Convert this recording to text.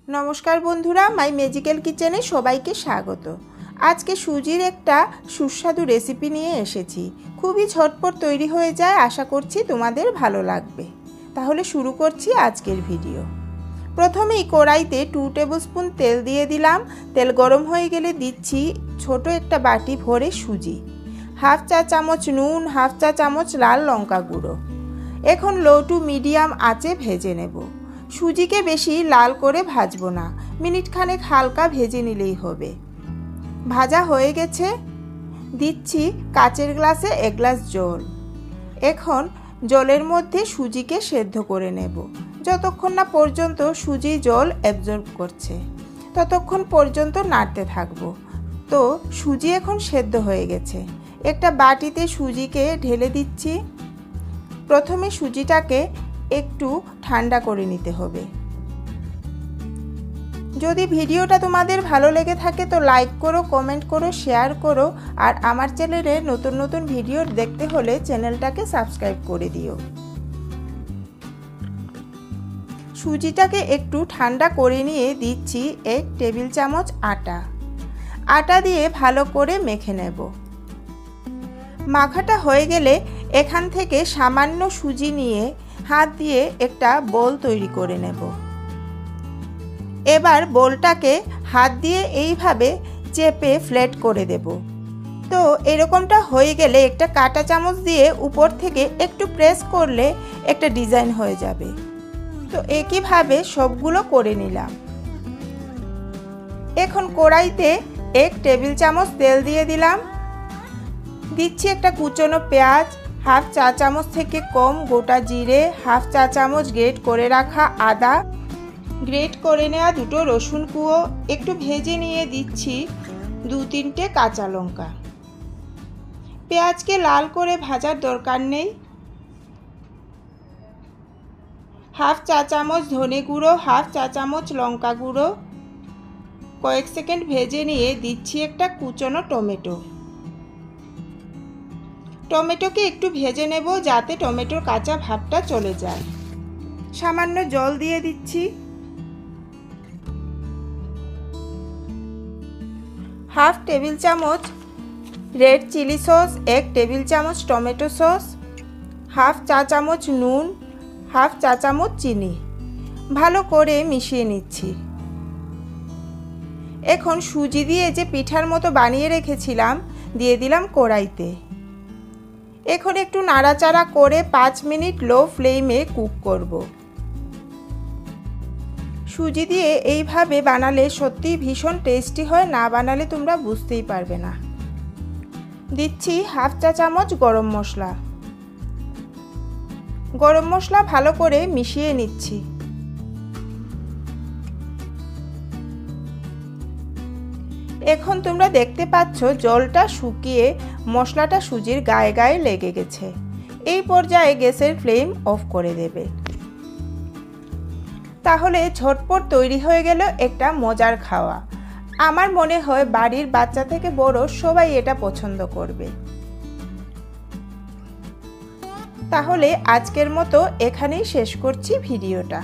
नमस्कार बंधुरा माई मैजिकल किचेने सबाइके स्वागत। आज के सुजिर एकटा सुस्वादु रेसिपि निये एसेछि। खूबई झटपट तैरी हो जाए। आशा करछि तोमादेर भालो लागबे। ताहले शुरू करछि आजकेर भिडियो। प्रथमेई कड़ाईते 2 टेबिल स्पून तेल दिए दिलाम। तेल गरम हो गेले दिচ্ছি छोटो एकटा बाटी भरे सुजी, हाफ चा चामच नुन, हाफ चा चामच लाल लंका गुड़ो। एखन लो टू मीडियम आँचे भेजे नेब। सुजिके बेशी लाल करे भाजबो ना, मिनिट खानेक हालका भेजे निलेई होबे। भाजा होये गेछे, दिচ্ছি काचेर ग्लासे 1 ग्लास जल। एखन जलेर मध्य सुजिके सेদ্ধ करे नेब। যতক্ষণ না পর্যন্ত সুজি জল অ্যাবজর্ব করছে ততক্ষণ পর্যন্ত নাড়তে থাকবো। তো সুজি এখন সেদ্ধ হয়ে গেছে। একটা বাটিতে সুজিকে ঢেলে দিচ্ছি। প্রথমে সুজিটাকে একটু ঠান্ডা করে নিতে হবে। যদি ভিডিওটা তোমাদের ভালো লেগে থাকে তো লাইক করো, কমেন্ট করো, শেয়ার করো আর আমার চ্যানেলে নতুন নতুন ভিডিও দেখতে হলে চ্যানেলটাকে সাবস্ক্রাইব করে দিও। সুজিটাকে একটু ঠান্ডা করে নিয়ে দিচ্ছি 1 টেবিল চামচ আটা। আটা দিয়ে ভালো করে মেখে নেব। মাখাটা হয়ে গেলে এখান থেকে সামান্য সুজি নিয়ে হাত দিয়ে একটা বল তৈরি করে নেব। এবার বলটাকে হাত দিয়ে এইভাবে চেপে ফ্ল্যাট করে দেব। তো এরকমটা হয়ে গেলে একটা কাঁটা চামচ দিয়ে উপর থেকে একটু প্রেস করলে একটা ডিজাইন হয়ে যাবে। তো একইভাবে সবগুলো করে নিলাম। এখন কড়াইতে 1 টেবিল চামচ তেল দিয়ে দিলাম। দিচ্ছি একটা কুচনো পেঁয়াজ, হাফ চা চামচ থেকে কম গোটা জিরে, হাফ চা চামচ গ্রেট করে রাখা আদা, গ্রেট করে নেওয়া 2টো রসুন কুয়ো। একটু ভেজে নিয়ে দিচ্ছি 2-3টে কাঁচা লঙ্কা। পেঁয়াজকে লাল করে ভাজার দরকার নেই। হাফ চা চামচ ধনে গুঁড়ো, হাফ চা চামচ লঙ্কা গুঁড়ো। কয়েক সেকেন্ড ভেজে নিয়ে দিচ্ছি একটা কুচনো টমেটো। টমেটোকে একটু ভেজে নেব যাতে টমেটোর কাঁচা ভাবটা চলে যায়। সামান্য জল দিয়ে দিচ্ছি। হাফ টেবিল চামচ রেড চিলি সস, 1 টেবিল চামচ টমেটো সস, হাফ চা চামচ নুন, হাফ চা চামচ চিনি। ভালো করে মিশিয়ে নিচ্ছি। এখন সুজি দিয়ে যে পিঠার মতো বানিয়ে রেখেছিলাম দিয়ে দিলাম কড়াইতে। এখন একটু নাড়াচাড়া করে 5 মিনিট লো ফ্লেমে কুক করব। সুজি দিয়ে এইভাবে বানালে সত্যিই ভীষণ টেস্টি হয়, না বানালে তোমরা বুঝতেই পারবে না। দিচ্ছি হাফ চা চামচ গরম মশলা। গরম মশলা ভালো করে মিশিয়ে নিচ্ছি। এখন তোমরা দেখতে পাচ্ছ জলটা শুকিয়ে মশলাটা সুজির গায়ে গায়ে লেগে গেছে। এই পর্যায়ে গ্যাসের ফ্লেম অফ করে দেবে। তাহলে ঝটপট তৈরি হয়ে গেল একটা মজার খাওয়া। আমার মনে হয় বাড়ির বাচ্চা থেকে বড় সবাই এটা পছন্দ করবে। তাহলে আজকের মতো এখানেই শেষ করছি ভিডিওটা।